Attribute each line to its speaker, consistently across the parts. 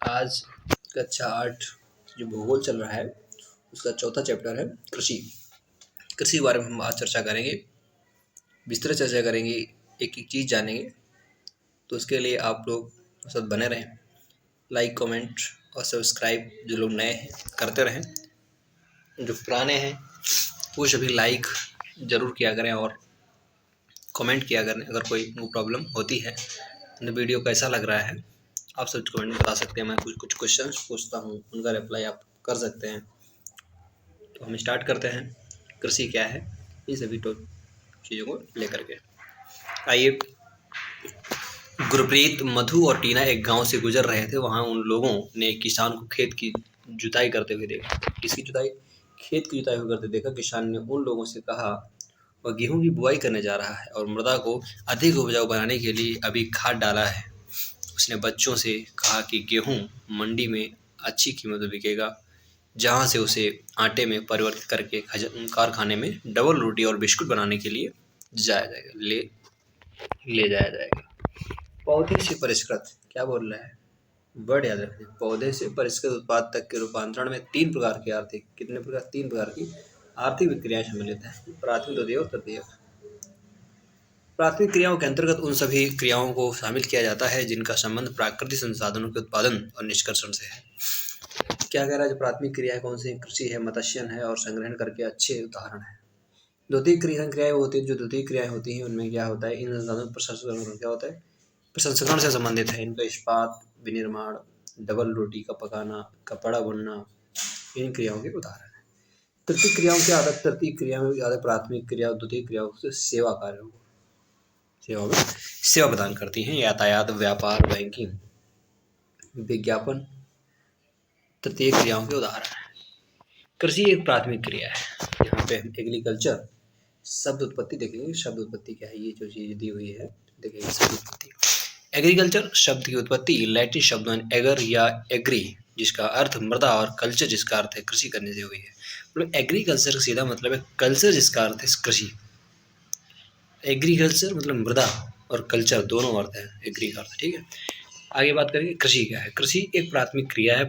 Speaker 1: आज कक्षा 8 जो भूगोल चल रहा है उसका चौथा चैप्टर है कृषि। कृषि के बारे में हम आज चर्चा करेंगे, विस्तृत चर्चा करेंगे, एक एक चीज़ जानेंगे। तो उसके लिए आप लोग सब बने रहें, लाइक कमेंट और सब्सक्राइब जो लोग नए हैं करते रहें, जो पुराने हैं वो सभी लाइक ज़रूर किया करें और कमेंट किया करें। अगर कोई प्रॉब्लम होती है तो वीडियो कैसा लग रहा है आप सब कमेंट में बता सकते हैं। मैं कुछ क्वेश्चंस पूछता हूँ, उनका रिप्लाई आप कर सकते हैं। तो हम स्टार्ट करते हैं, कृषि क्या है, ये सभी चीज़ों को लेकर के। आइए। गुरप्रीत, मधु और टीना एक गांव से गुजर रहे थे। वहां उन लोगों ने एक किसान को खेत की जुताई करते हुए देखा। किसकी जुताई? खेत की जुताई हुए करते देखा। किसान ने उन लोगों से कहा वह गेहूं की बुआई करने जा रहा है और मृदा को अधिक उपजाऊ बनाने के लिए अभी खाद डाला है। उसने बच्चों से कहा कि गेहूं मंडी में अच्छी कीमत में बिकेगा, जहां से उसे आटे में परिवर्तित करके कारखाने में डबल रोटी और बिस्कुट बनाने के लिए ले जाया जाएगा। पौधे से परिष्कृत, क्या बोल रहा है? वर्ड याद रखना। पौधे से परिष्कृत उत्पाद तक के रूपांतरण में तीन प्रकार की आर्थिक विक्रियाएं सम्मिलित हैं। प्राथमिक, द्वितीयक और तृतीयक। प्राथमिक क्रियाओं के अंतर्गत उन सभी क्रियाओं को शामिल किया जाता है जिनका संबंध प्राकृतिक संसाधनों के उत्पादन और निष्कर्षण से है। क्या कह रहा है? जो प्राथमिक क्रिया है कौन सी? कृषि है, मत्स्यन है और संग्रहण करके अच्छे उदाहरण है। द्वितीय क्रियाएं होती है, जो द्वितीय क्रियाएं होती हैं उनमें क्या होता है? इन संसाधनों प्रसंस्करण क्या होता है? प्रसंस्करण से संबंधित है। इनका इस्पात, विनिर्माण, डबल रोटी का पकाना, कपड़ा बुनना, इन क्रियाओं के उदाहरण है। तृतीय क्रियाओं के आदत, तृतीय क्रिया में ज्यादा प्राथमिक क्रिया और द्वितीय क्रियाओं से सेवा कार्यों को सेवा प्रदान करती हैं। यातायात, व्यापार, बैंकिंग, विज्ञापन तृतीय क्रियाओं के उदाहरण है। कृषि एक प्राथमिक क्रिया है। यहाँ पे एग्रीकल्चर शब्द उत्पत्ति देखेंगे। शब्द उत्पत्ति क्या है? ये जो चीज दी हुई है देखेंगे। शब्द उत्पत्ति, एग्रीकल्चर शब्द की उत्पत्ति लैटिन शब्द एगर या एग्री, जिसका अर्थ मृदा, और कल्चर जिसका अर्थ है कृषि करने से हुई है। मतलब एग्रीकल्चर का सीधा मतलब है कल्चर, जिसका अर्थ है कृषि। एग्रीकल्चर मतलब मृदा और कल्चर दोनों अर्थ है एग्री का अर्थ। ठीक है, आगे बात करेंगे कृषि क्या है। कृषि एक प्राथमिक क्रिया है।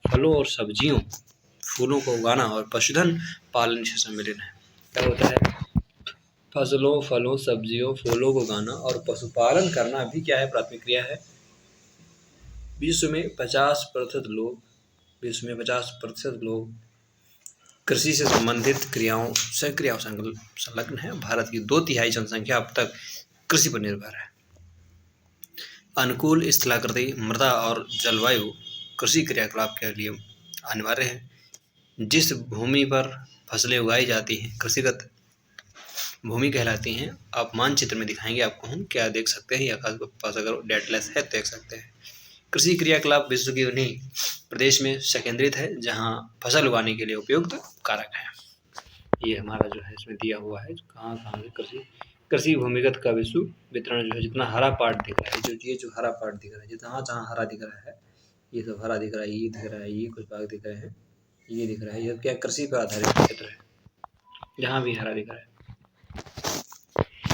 Speaker 1: फलों और सब्जियों, फूलों को उगाना और पशुधन पालन से सम्मिलित है। क्या होता है? फलों, सब्जियों, फूलों को उगाना और पशुपालन करना भी क्या है? प्राथमिक क्रिया है। विश्व में 50% लोग कृषि से संबंधित क्रियाओं संलग्न है। भारत की 2/3 जनसंख्या अब तक कृषि पर निर्भर है। अनुकूल स्थलाकृति, मृदा और जलवायु कृषि क्रियाकलाप के लिए अनिवार्य है। जिस भूमि पर फसलें उगाई जाती हैं कृषिगत भूमि कहलाती हैं। आप मानचित्र में दिखाएंगे आपको, हम क्या देख सकते हैं, या पास अगर डेटलेस है तो देख सकते हैं। कृषि क्रियाकलाप विश्व के उन्हीं प्रदेश में संकेंद्रित है जहां फसल उगाने के लिए उपयुक्त कारक है। ये हमारा जो है इसमें दिया हुआ है कहाँ कहाँ से कृषि भूमिगत का विश्व वितरण जो है। जितना हरा पार्ट दिख रहा है, ये जो हरा पार्ट दिख रहा है, जहाँ जहाँ हरा दिख रहा है, ये सब हरा दिख रहा है, ये दिख रहा है, ये कुछ भाग दिख रहे हैं, ये दिख रहा है, ये क्या कृषि पर आधारित क्षेत्र है। जहाँ भी हरा दिख रहा है,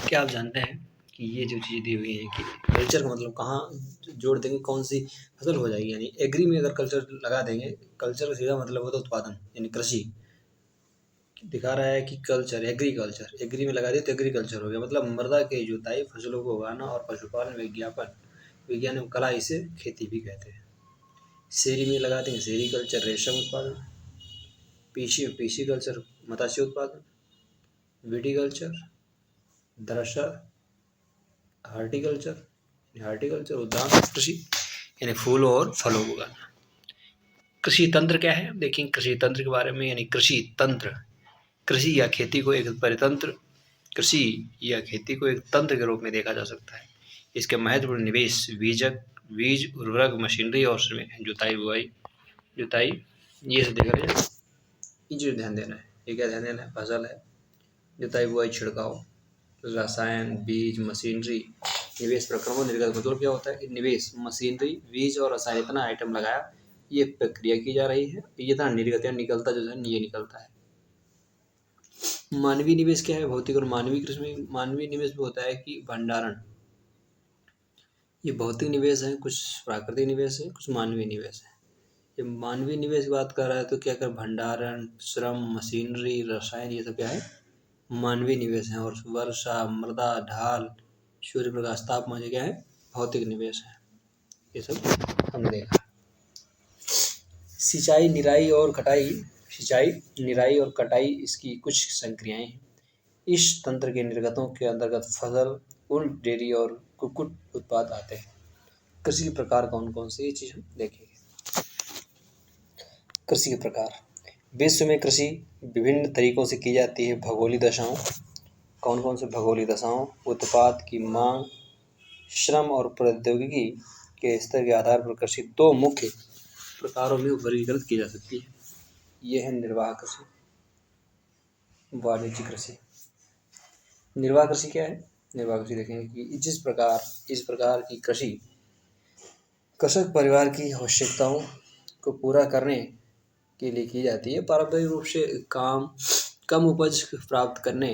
Speaker 1: क्या आप जानते हैं कि ये जो चीज़ दी हुई है कि कल्चर का मतलब कहाँ जोड़ देंगे, कौन सी फसल हो जाएगी। यानी एग्री में अगर कल्चर लगा देंगे, कल्चर का सीधा मतलब होता है उत्पादन, यानी कृषि। दिखा रहा है कि कल्चर, एग्रीकल्चर, एग्री में लगा दिया तो एग्रीकल्चर हो गया। मतलब मृदा की जुताई, फसलों को उगाना और पशुपालन, विज्ञान कला, इसे खेती भी कहते हैं। शेरी में लगा देंगे सेरीकल्चर, रेशम उत्पादन। पीसी कल्चर, मत्स्य उत्पादन। विटीकल्चर, दरअसल हार्टिकल्चर उद्यान कृषि, यानी फूलों और फलों को उगाना। कृषि तंत्र क्या है? देखें कृषि तंत्र के बारे में। यानी कृषि तंत्र, कृषि या खेती को एक तंत्र के रूप में देखा जा सकता है। इसके महत्वपूर्ण निवेश बीज, उर्वरक, मशीनरी और श्रमिक हैं। जुताई ये सब देख रहे हैं। ये जो ध्यान देना है, ये क्या ध्यान देना है? फसल है, जुताई, बुआई, छिड़काव, रसायन, बीज, मशीनरी, निवेश, प्रक्रमण, निर्गत। मतलब क्या होता है कि निवेश, मशीनरी, बीज और रसायन, इतना आइटम लगाया, ये प्रक्रिया की जा रही है, ये था निर्गत या निकलता जो है ये निकलता है। मानवीय निवेश क्या है? भौतिक और मानवीय कृषि में मानवीय निवेश भी होता है कि भंडारण, ये भौतिक निवेश है, कुछ प्राकृतिक निवेश है, कुछ मानवीय निवेश है। ये मानवीय निवेश की बात कर रहा है तो क्या कर भंडारण, श्रम, मशीनरी, रसायन, ये सब क्या है मानवीय निवेश है। और वर्षा, मृदा, ढाल, सूर्य प्रकाश, तापमान, ये क्या है भौतिक निवेश है। ये सब हमने देखा। सिंचाई, निराई और कटाई, सिंचाई, निराई और कटाई इसकी कुछ संक्रियाएं हैं। इस तंत्र के निर्गतों के अंतर्गत फसल, उल, डेयरी और कुक्कुट उत्पाद आते हैं। कृषि के प्रकार कौन कौन से, ये चीज हम देखेंगे। कृषि के प्रकार, विश्व में कृषि विभिन्न तरीकों से की जाती है। भौगोलिक दशाओं, कौन कौन से भौगोलिक दशाओं, उत्पाद की मांग, श्रम और प्रौद्योगिकी के स्तर के आधार पर कृषि दो मुख्य प्रकारों में वर्गीकृत की जा सकती है। ये है निर्वाह कृषि, वाणिज्यिक कृषि। निर्वाह कृषि क्या है? निर्वाह कृषि देखेंगे कि इस प्रकार की कृषि कृषक परिवार की आवश्यकताओं को पूरा करने के लिए की जाती है। पारंपरिक रूप से कम उपज प्राप्त करने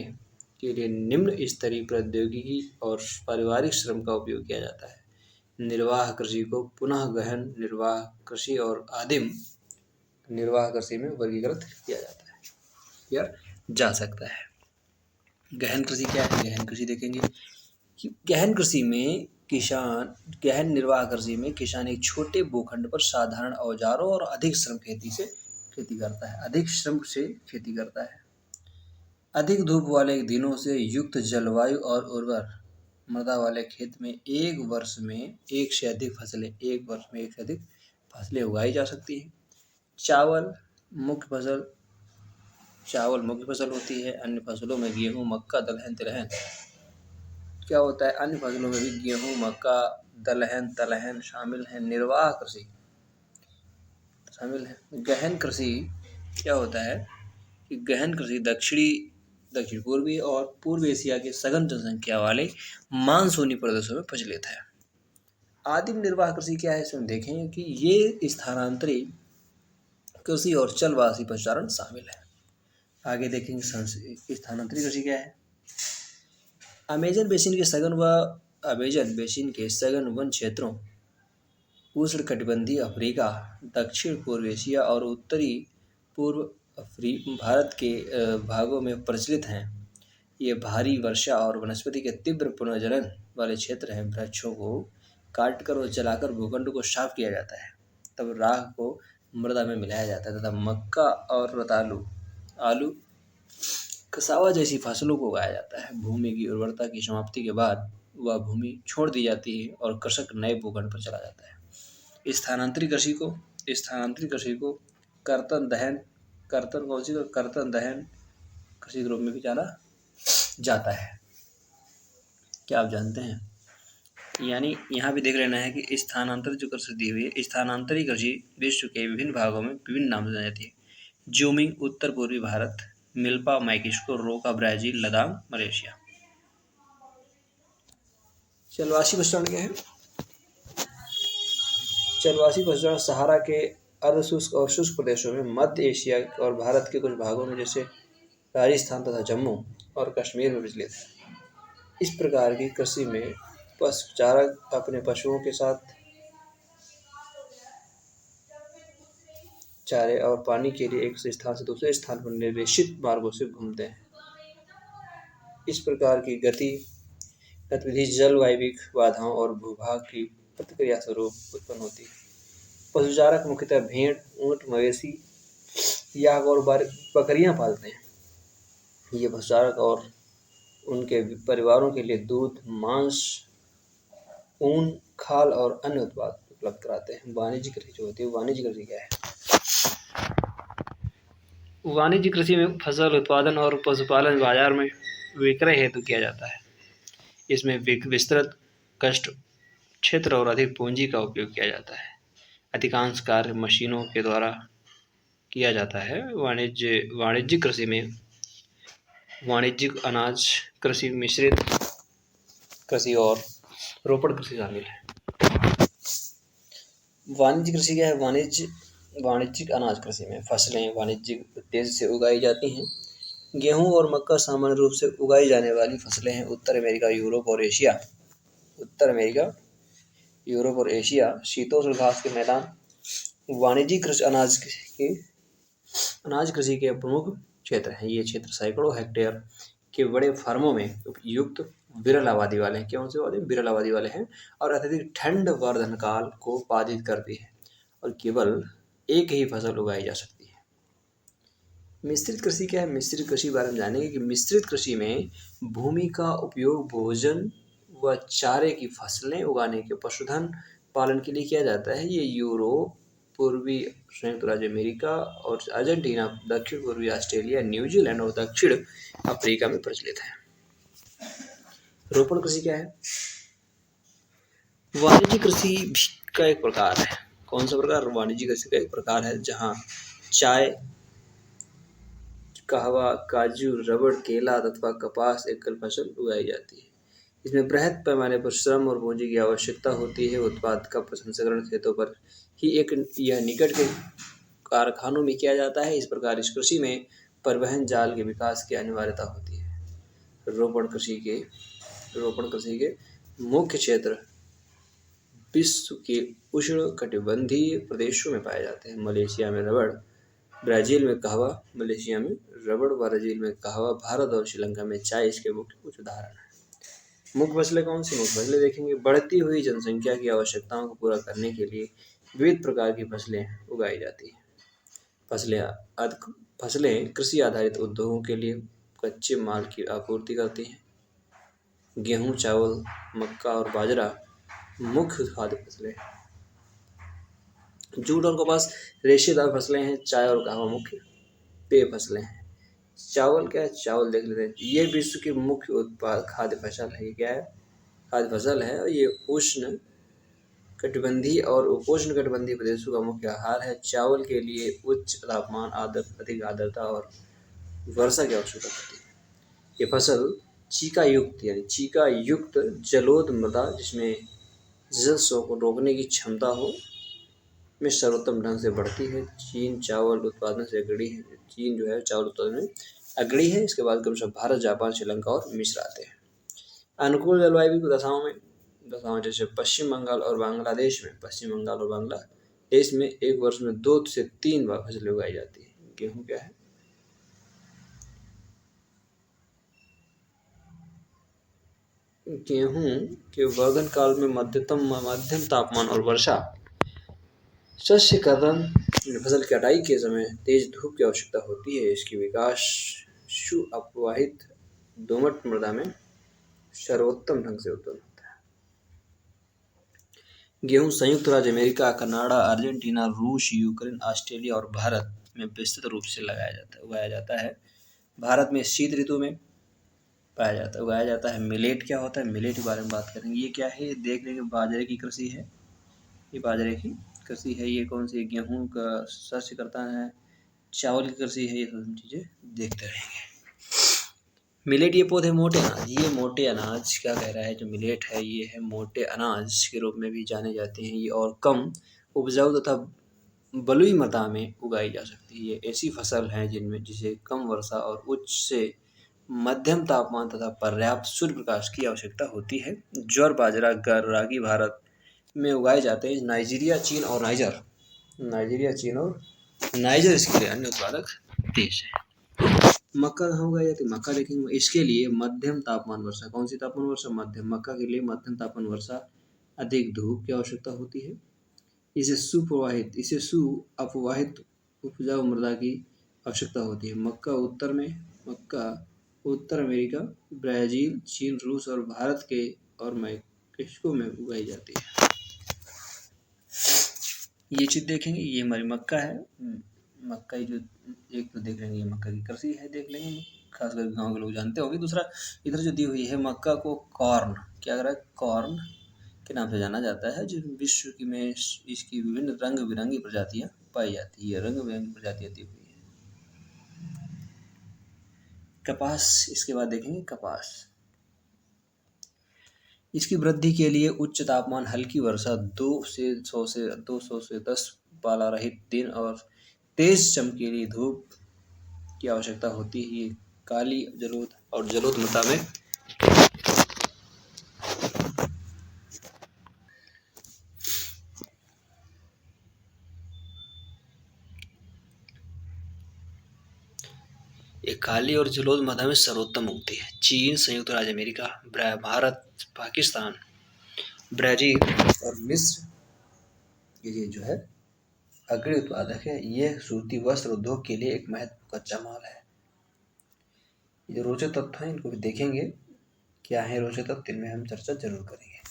Speaker 1: के लिए निम्न स्तरीय प्रौद्योगिकी और पारिवारिक श्रम का उपयोग किया जाता है। निर्वाह कृषि को पुनः गहन निर्वाह कृषि और आदिम निर्वाह कृषि में वर्गीकृत किया जाता है या जा सकता है। गहन कृषि क्या है? गहन कृषि देखेंगे कि गहन निर्वाह कृषि में किसान एक छोटे भूखंड पर साधारण औजारों और अधिक श्रम खेती करता है। अधिक धूप वाले दिनों से युक्त जलवायु और उर्वर मृदा वाले खेत में एक वर्ष में एक से अधिक फसलें उगाई जा सकती हैं। चावल मुख्य फसल होती है। अन्य फसलों में गेहूं, मक्का, दलहन, तिलहन क्या होता है? अन्य फसलों में भी गेहूं, मक्का, दलहन, तिलहन शामिल है। निर्वाह कृषि शामिल है। गहन कृषि क्या होता है कि गहन कृषि दक्षिण पूर्वी और पूर्व एशिया के सघन जनसंख्या वाले मानसूनी प्रदेशों में प्रचलित है। आदिम निर्वाह कृषि क्या है? इसमें देखेंगे कि ये स्थानांतरी कृषि और चलवासी पशुचारण शामिल है। आगे देखेंगे स्थानांतरी कृषि क्या है। अमेजन बेसिन के सघन वन क्षेत्रों, उष्णकटिबंधीय अफ्रीका, दक्षिण पूर्व एशिया और उत्तरी पूर्व भारत के भागों में प्रचलित हैं। ये भारी वर्षा और वनस्पति के तीव्र पुनर्जनन वाले क्षेत्र हैं। वृक्षों को काटकर और जलाकर भूखंड को साफ किया जाता है, तब राख को मृदा में मिलाया जाता है तथा मक्का और रतालू, आलू, कसावा जैसी फसलों को उगाया जाता है। भूमि की उर्वरता की समाप्ति के बाद वह भूमि छोड़ दी जाती है और कृषक नए भूखंड पर चला जाता है। स्थानांतरित कृषि को कर्तन दहन कृषि के रूप में भी जाना जाता है। क्या आप जानते हैं? यानी यहाँ भी देख लेना है कि स्थानांतरित जो कृषि दी हुई है, स्थानांतरित कृषि विश्व के विभिन्न भागों में विभिन्न नाम से जानी जाती है। जूमिंग उत्तर पूर्वी भारत, मिल्पा मैक्सिको, रोका ब्राजील, लदान मलेशिया। चलवासी पशुचारण क्या है? चलवासी पशुचारण सहारा के अर्धशुष्क और शुष्क प्रदेशों में, मध्य एशिया और भारत के कुछ भागों में जैसे राजस्थान तथा जम्मू और कश्मीर में प्रचलित है। इस प्रकार की कृषि में पशुचारक अपने पशुओं के साथ चारे और पानी के लिए एक स्थान से दूसरे स्थान पर निर्देशित मार्गों से घूमते हैं। इस प्रकार की गतिविधि जलवायविक बाधाओं और भूभाग की प्रतिक्रिया स्वरूप उत्पन्न होती है। पशुचारक मुख्यतः भेड़, ऊंट, मवेशी, याक और बकरियां पालते हैं। ये पशुचारक और उनके परिवारों के लिए दूध, मांस, ऊन, खाल और अन्य उत्पाद उपलब्ध कराते हैं। वाणिज्यिक कृषि जो होती है, वाणिज्यिक कृषि क्या है? वाणिज्यिक कृषि में फसल उत्पादन और पशुपालन बाजार में विक्रय हेतु किया जाता है। इसमें विस्तृत कष्ट क्षेत्र और अधिक पूंजी का उपयोग किया जाता है। अधिकांश कार्य मशीनों के द्वारा किया जाता है। वाणिज्यिक कृषि में वाणिज्यिक अनाज कृषि, मिश्रित कृषि और रोपण कृषि शामिल है। वाणिज्यिक कृषि क्या है? वाणिज्यिक अनाज कृषि में फसलें वाणिज्यिक उद्देश्य से उगाई जाती हैं। गेहूं और मक्का सामान्य रूप से उगाई जाने वाली फसलें हैं। उत्तर अमेरिका, यूरोप और एशिया यूरोप और एशिया शीतोष्ण घास के मैदान, वाणिज्यिक कृषि अनाज कृषि के प्रमुख क्षेत्र हैं। ये क्षेत्र सैकड़ों हेक्टेयर के बड़े फार्मों में उपयुक्त विरल आबादी वाले हैं। कौन से वाले? विरल आबादी वाले हैं। और अत्यधिक ठंड वर्धन काल को बाधित करती है और केवल एक ही फसल उगाई जा सकती है। मिश्रित कृषि क्या है? मिश्रित कृषि के बारे में जानेंगे कि मिश्रित कृषि में भूमि का उपयोग भोजन व चारे की फसलें उगाने के पशुधन पालन के लिए किया जाता है। ये यूरोप, पूर्वी संयुक्त राज्य अमेरिका और अर्जेंटीना, दक्षिण पूर्वी ऑस्ट्रेलिया, न्यूजीलैंड और दक्षिण अफ्रीका में प्रचलित है। रोपण कृषि क्या है? वाणिज्यिक कृषि का एक प्रकार है। कौन सा प्रकार? वाणिज्यिक कृषि का एक प्रकार है जहाँ चाय, कहवा, काजू, रबड़, केला अथवा कपास एकल फसल उगाई जाती है। इसमें बृहद पैमाने पर श्रम और पूंजी की आवश्यकता होती है। उत्पाद का प्रसंस्करण खेतों पर ही यह निकट के कारखानों में किया जाता है। इस प्रकार इस कृषि में परिवहन जाल के विकास की अनिवार्यता होती है। रोपण कृषि के मुख्य क्षेत्र विश्व के उष्ण कटिबंधीय प्रदेशों में पाए जाते हैं। मलेशिया में रबड़, ब्राज़ील में कहवा, मलेशिया में रबड़, ब्राज़ील में कहवा, भारत और श्रीलंका में चाय इसके मुख्य कुछ उदाहरण हैं। मुख्य फसलें कौन सी? मुख्य फसलें देखेंगे। बढ़ती हुई जनसंख्या की आवश्यकताओं को पूरा करने के लिए विविध प्रकार की फसलें उगाई जाती हैं। फसलें कृषि आधारित उद्योगों के लिए कच्चे माल की आपूर्ति करती हैं। गेहूँ, चावल, मक्का और बाजरा मुख्य खाद्य फसलें। जूट और कपास रेशेदार फसलें हैं। चाय और कहवा मुख्य पेय फसलें हैं। चावल क्या है? चावल देख लेते हैं। ये विश्व की मुख्य उत्पाद खाद्य फसल है। ये क्या है? खाद्य फसल है और ये उष्ण कटिबंधीय और उपोष्ण कटिबंधीय प्रदेशों का मुख्य आहार है। चावल के लिए उच्च तापमान, अधिक आर्द्रता और वर्षा की आवश्यकता होती है। ये फसल चीका युक्त जलोढ़ मृदा जिसमें जल स्रोत को रोकने की क्षमता हो में सर्वोत्तम ढंग से बढ़ती है। चीन चावल उत्पादन से अग्रणी है। चीन जो है चावल उत्पादन में अग्रणी है। इसके बाद क्रमशः भारत, जापान, श्रीलंका और मिस्र आते हैं। अनुकूल जलवायु की दशाओं जैसे पश्चिम बंगाल और बांग्लादेश में एक वर्ष में 2 से 3 बार फसलें उगाई जाती है। गेहूँ क्या है? गेहूँ के वर्धन काल में मध्यम तापमान और वर्षा, शस्यकरण फसल कटाई के समय तेज धूप की आवश्यकता होती है। इसकी विकास अपवाहित दोमट मृदा में सर्वोत्तम ढंग से उत्पन्न होता है। गेहूँ संयुक्त राज्य अमेरिका, कनाडा, अर्जेंटीना, रूस, यूक्रेन, ऑस्ट्रेलिया और भारत में विस्तृत रूप से उगाया जाता है। भारत में शीत ऋतु में उगाया जाता है। मिलेट क्या होता है? मिलेट के बारे में बात करेंगे। ये क्या है? देख लेंगे। बाजरे की कृषि है। ये बाजरे की कृषि है। ये कौन सी? गेहूँ का शस्य करता है। चावल की कृषि है। ये सब चीज़ें देखते रहेंगे। मिलेट ये पौधे मोटे अनाज, ये मोटे अनाज क्या कह रहा है? जो मिलेट है ये है मोटे अनाज के रूप में भी जाने जाते हैं। ये और कम उपजाऊ तथा बलुई मृदा में उगाई जा सकती है। ये ऐसी फसल है जिसे कम वर्षा और उच्च से मध्यम तापमान तथा पर्याप्त सूर्य प्रकाश की आवश्यकता होती है। ज्वार, बाजरा, रागी भारत में उगाए जाते हैं। नाइजीरिया, चीन और नाइजर इसके लिए अन्य उत्पादक देश है। मक्का कहाँ उगाई जाती है? मक्का देखेंगे। इसके लिए मध्यम तापमान वर्षा, कौन सी तापमान वर्षा? मध्यम। मक्का के लिए मध्यम तापमान वर्षा, अधिक धूप की आवश्यकता होती है। इसे अपवाहित उपजाऊ मृदा की आवश्यकता होती है। मक्का उत्तर अमेरिका, ब्राज़ील, चीन, रूस और भारत के और मैक्सिको में उगाई जाती है। ये चीज़ देखेंगे। ये हमारी मक्का है। मक्का जो एक तो देख लेंगे, ये मक्का की कृषि है, देख लेंगे। खासकर गाँव के लोग जानते होंगे। दूसरा इधर जो दी हुई है मक्का को कॉर्न क्या कर रहा है? कॉर्न के नाम से जाना जाता है। जो विश्व में इसकी विभिन्न रंग बिरंगी प्रजातियां पाई जाती है। रंग बिरंगी प्रजातियां दी हुई है। कपास इसके बाद देखेंगे। कपास इसकी वृद्धि के लिए उच्च तापमान, हल्की वर्षा, 200 से 10 पाला रहित दिन और तेज चमकीली धूप की आवश्यकता होती है। ये काली जलोढ़ मृदा में काली और जलोढ़ मृदा में सर्वोत्तम उगती है। चीन, संयुक्त राज्य अमेरिका, भारत, पाकिस्तान, ब्राजील और मिस्र ये जो है अग्रणी उत्पादक है। यह सूती वस्त्र उद्योग के लिए एक महत्वपूर्ण कच्चा माल है। ये रोचक तत्व हैं, इनको भी देखेंगे क्या है रोचक तत्व, इनमें हम चर्चा जरूर करेंगे।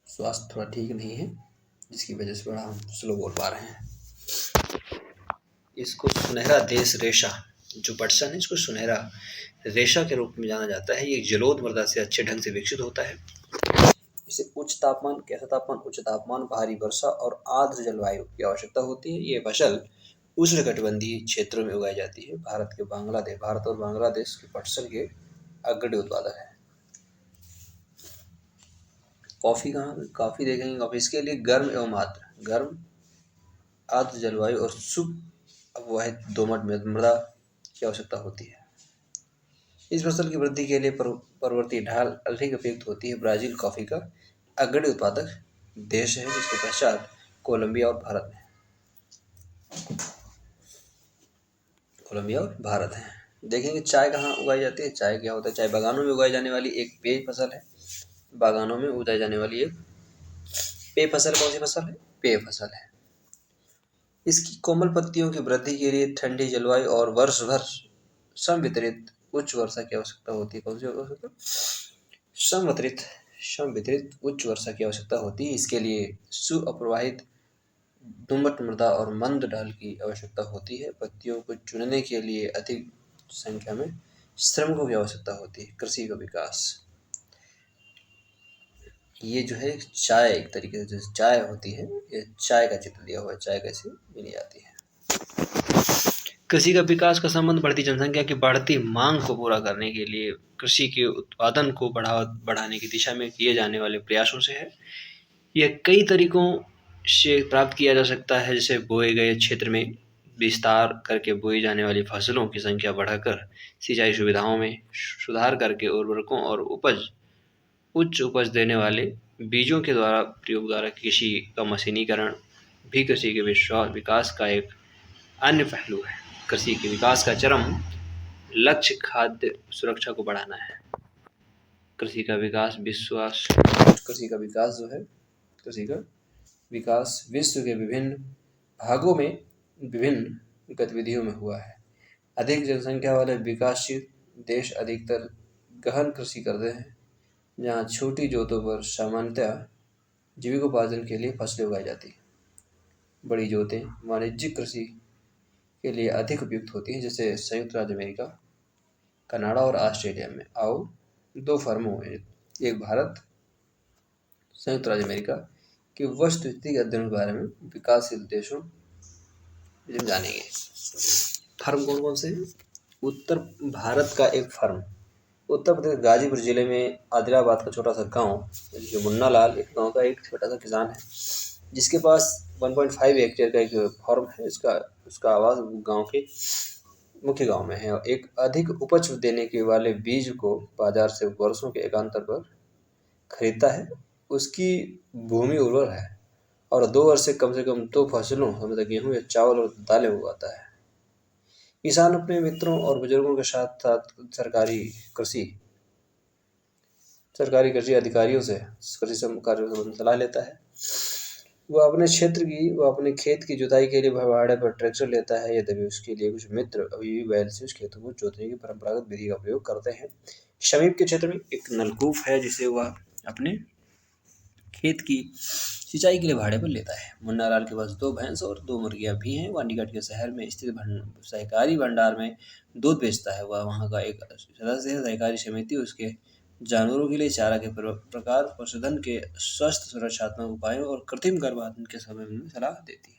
Speaker 1: स्वास्थ्य थोड़ा ठीक नहीं है, जिसकी वजह से बड़ा हम स्लो बोल पा रहे हैं। इसको सुनहरा देश रेशा, जो पटसन है, इसको सुनहरा रेशा के रूप में जाना जाता है। ये जलोढ़ मृदा से अच्छे ढंग से विकसित होता है। इसे उच्च तापमान, कैसा तापमान, उच्च तापमान, भारी वर्षा और आर्द्र जलवायु की आवश्यकता होती है। ये फसल उष्णकटिबंधीय क्षेत्रों में उगाई जाती है। भारत और बांग्लादेश के पटसन के अग्रणी उत्पादक है। कॉफी कॉफी देखेंगे। कॉफी इसके लिए गर्म एवं आर्द्र जलवायु और अववाहित दोमट मृदा की आवश्यकता होती है। इस फसल की वृद्धि के लिए पर्वतीय ढाल अधिक उपयुक्त होती है। ब्राजील कॉफी का अग्रणी उत्पादक देश है, जिसके पश्चात कोलंबिया और भारत है। देखेंगे चाय कहाँ उगाई जाती है। चाय क्या होता है? चाय बागानों में उगाई जाने वाली एक पेय फसल है। बागानों में उगाई जाने वाली एक पेय फसल कौन सी फसल है? पेय फसल है। इसकी कोमल पत्तियों की वृद्धि के लिए ठंडी जलवायु और वर्ष भर समवितरित उच्च वर्षा की आवश्यकता होती है। कौन सी आवश्यकता? समवितरित उच्च वर्षा की आवश्यकता होती है। इसके लिए सुअप्रवाहित दोमट मृदा और मंद ढाल की आवश्यकता होती है। पत्तियों को चुनने के लिए अधिक संख्या में श्रमिकों की आवश्यकता होती है। कृषि का विकास, ये जो है चाय, एक तरीके से जैसे चाय होती है, ये चाय का चित्र दिया हुआ है। चाय कैसे बनी जाती है। कृषि का विकास का संबंध बढ़ती जनसंख्या की बढ़ती मांग को पूरा करने के लिए कृषि के उत्पादन को बढ़ाने की दिशा में किए जाने वाले प्रयासों से है। यह कई तरीकों से प्राप्त किया जा सकता है, जैसे बोए गए क्षेत्र में विस्तार करके बोई जाने वाली फसलों की संख्या बढ़ाकर, सिंचाई सुविधाओं में सुधार करके, उर्वरकों और उच्च उपज देने वाले बीजों के प्रयोग द्वारा कृषि का मशीनीकरण भी कृषि के विकास का एक अन्य पहलू है। कृषि के विकास का चरम लक्ष्य खाद्य सुरक्षा को बढ़ाना है। कृषि का विकास विश्व के विभिन्न भागों में विभिन्न गतिविधियों में हुआ है। अधिक जनसंख्या वाले विकासशील देश अधिकतर गहन कृषि करते हैं, जहाँ छोटी जोतों पर सामान्यतः जीविकोपार्जन के लिए फसलें उगाई जाती हैं। बड़ी जोतें वाणिज्यिक कृषि के लिए अधिक उपयुक्त होती हैं, जैसे संयुक्त राज्य अमेरिका, कनाडा और ऑस्ट्रेलिया में। आओ दो फर्मों, एक भारत, संयुक्त राज्य अमेरिका के वस्तुस्थिति के अध्ययन के बारे में विकासशील देशों में जानेंगे। फर्म कौन कौन से हैं? उत्तर भारत का एक फर्म, उत्तर प्रदेश गाजीपुर जिले में आदिलाबाद का छोटा सा गांव, जो मुन्ना लाल एक गांव का एक छोटा सा किसान है, जिसके पास 1.5 हेक्टेयर का एक फार्म है। उसका आवास गांव के मुख्य गांव में है और एक अधिक उपज देने के वाले बीज को बाजार से वर्षों के एकांतर पर खरीदता है। उसकी भूमि उर्वर है और 2 वर्ष से कम 2 फसलों, मतलब गेहूं या चावल और दालें उगाता है। किसान अपने मित्रों और बुजुर्गों के साथ साथ सरकारी कृषि अधिकारियों से कृषि कार्यों से सलाह लेता है। वह अपने खेत की जुताई के लिए भाड़े पर ट्रैक्टर लेता है। यद्यपि उसके लिए कुछ मित्र अभी भी बैल से उस खेतों को जोतने की परंपरागत विधि का प्रयोग करते हैं। समीप के क्षेत्र में एक नलकूप है, जिसे वह अपने खेत की सिंचाई के लिए भाड़े पर लेता है। मुन्ना लाल के पास 2 भैंस और 2 मुर्गियां भी हैं। वह निकट के शहर में स्थित सहकारी भंडार में दूध बेचता है। वह वहाँ का एक सदस्य है। सहकारी समिति उसके जानवरों के लिए चारा के प्रकार, पशुधन के स्वास्थ्य सुरक्षात्मक उपायों और कृत्रिम गर्भाधान के समय में सलाह देती है।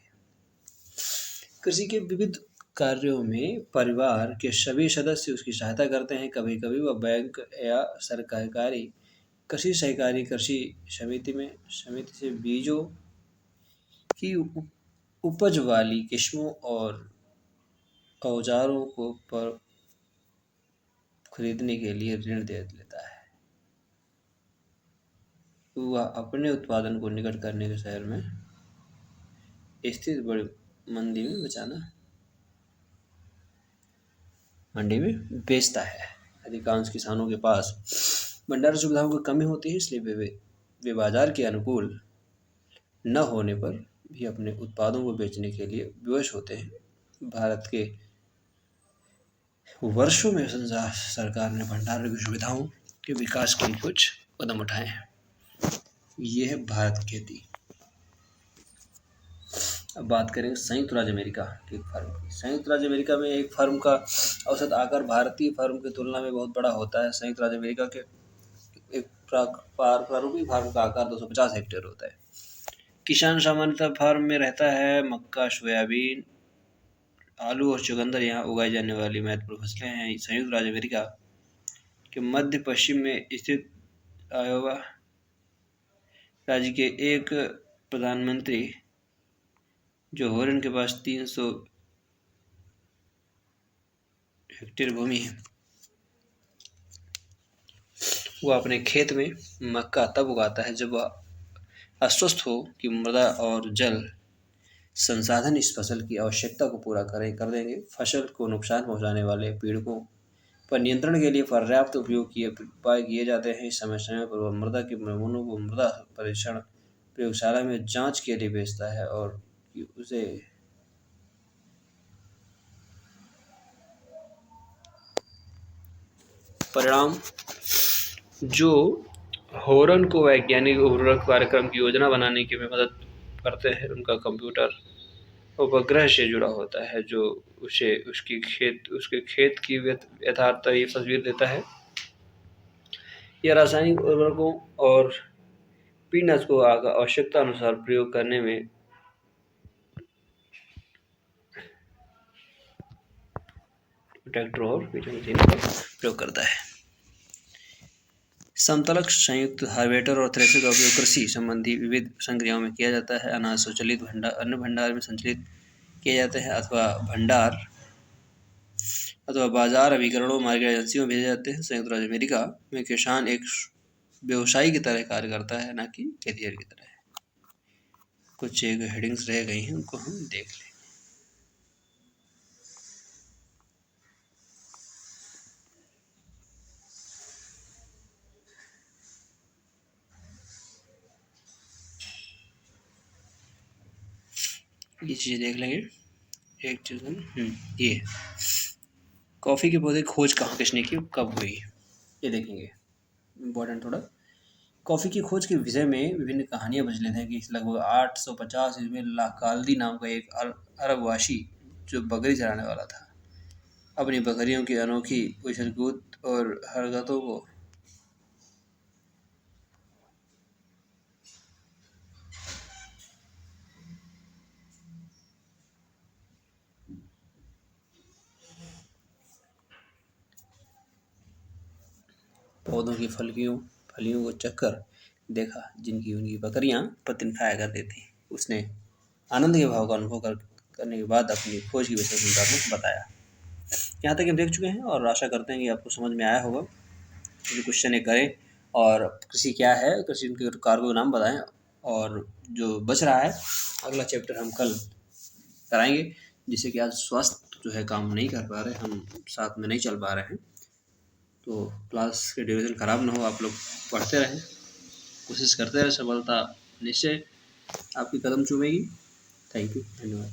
Speaker 1: कृषि के विविध कार्यों में परिवार के सभी सदस्य उसकी सहायता करते हैं। कभी कभी वह बैंक या सरकारी कृषि समिति से बीजों की उपज वाली किस्मों और औजारों को खरीदने के लिए ऋण दे लेता है। वह अपने उत्पादन को निकट करने के शहर में स्थित बड़ी मंडी में बेचना मंडी में बेचता है। अधिकांश किसानों के पास भंडारण सुविधाओं की कमी होती है, इसलिए वे बाजार के अनुकूल न होने पर भी अपने उत्पादों को बेचने के लिए विवश होते हैं। भारत के वर्षों में सरकार ने भंडारण की सुविधाओं के विकास के लिए कुछ कदम उठाए हैं। ये है भारत की खेती। अब बात करें संयुक्त राज्य अमेरिका की फर्म की। संयुक्त राज्य अमेरिका में एक फर्म का औसत आकार भारतीय फर्म की तुलना में बहुत बड़ा होता है। संयुक्त राज्य अमेरिका के एक प्रारूपिक फार्म का आकार 250 हेक्टेयर होता है। किसान सामान्यतः फार्म में रहता है। मक्का, सोयाबीन, आलू और चुकंदर यहाँ उगाई जाने वाली महत्वपूर्ण फसलें हैं। संयुक्त राज्य अमेरिका के मध्य पश्चिम में स्थित आयोवा राज्य के एक प्रधानमंत्री जो हॉर्न के पास 300 हेक्टेयर भूमि है, वह अपने खेत में मक्का तब उगाता है जब वह आश्वस्त हो कि मृदा और जल संसाधन इस फसल की आवश्यकता को पूरा कर देंगे। फसल को नुकसान पहुंचाने वाले पीड़कों पर नियंत्रण के लिए पर्याप्त उपाय किए जाते हैं। समय समय पर वह मृदा के नमूनों को मृदा परीक्षण प्रयोगशाला में जांच के लिए भेजता है और उसे परिणाम जो हॉर्न को वैज्ञानिक उर्वरक कार्यक्रम की योजना बनाने की में मदद करते हैं, उनका कंप्यूटर उपग्रह से जुड़ा होता है जो उसे उसके खेत की यथार्थ तस्वीर देता है। यह रासायनिक उर्वरकों और पीनट्स को आवश्यकता अनुसार प्रयोग करने में ट्रैक्टर और मशीन का प्रयोग करता है। समतलक संयुक्त हार्वेस्टर और थ्रेशर का उपयोग कृषि संबंधी विविध संक्रियाओं में किया जाता है। अनाज स्वचालित अन्न भंडार में संचालित किए जाते हैं अथवा बाजार अभिकरणों मार्केट एजेंसियों में भेजे जाते हैं। संयुक्त राज्य अमेरिका में किसान एक व्यवसायी की तरह कार्य करता है, न कि खेतिहर की तरह। कुछ एक हेडिंग्स रह गई हैं, उनको हम देख लें। ये चीज़ें देख लेंगे। एक चीज़ ये कॉफ़ी के पौधे खोज कहाँ किसने की, कब हुई, ये देखेंगे। इम्पोर्टेंट थोड़ा। कॉफ़ी की खोज के विषय में विभिन्न कहानियां प्रचलित हैं कि लगभग 850 ईस्वी में लाकाल्दी नाम का एक अरबवासी जो बकरी चराने वाला था, अपनी बकरियों की अनोखी उछल-कूद और हरकतों को पौधों की फलियों को चक्कर देखा जिनकी उनकी बकरियां प्रतिदिन खाया करती थी। उसने आनंद के भाव का अनुभव करने के बाद अपनी खोज की विशेषता को बताया। यहाँ तक हम देख चुके हैं और आशा करते हैं कि आपको समझ में आया होगा। जो क्वेश्चन करें और कृषि क्या है, कृषि के कारकों के नाम बताएं, और जो बच रहा है अगला चैप्टर हम कल कराएंगे, जिससे कि आज स्वास्थ्य जो है काम नहीं कर पा रहे, हम साथ में नहीं चल पा रहे हैं। तो क्लास के ड्यूरेशन ख़राब ना हो, आप लोग पढ़ते रहें, कोशिश करते रहें, सफलता निश्चय आपकी कदम चूमेगी। थैंक यू, धन्यवाद।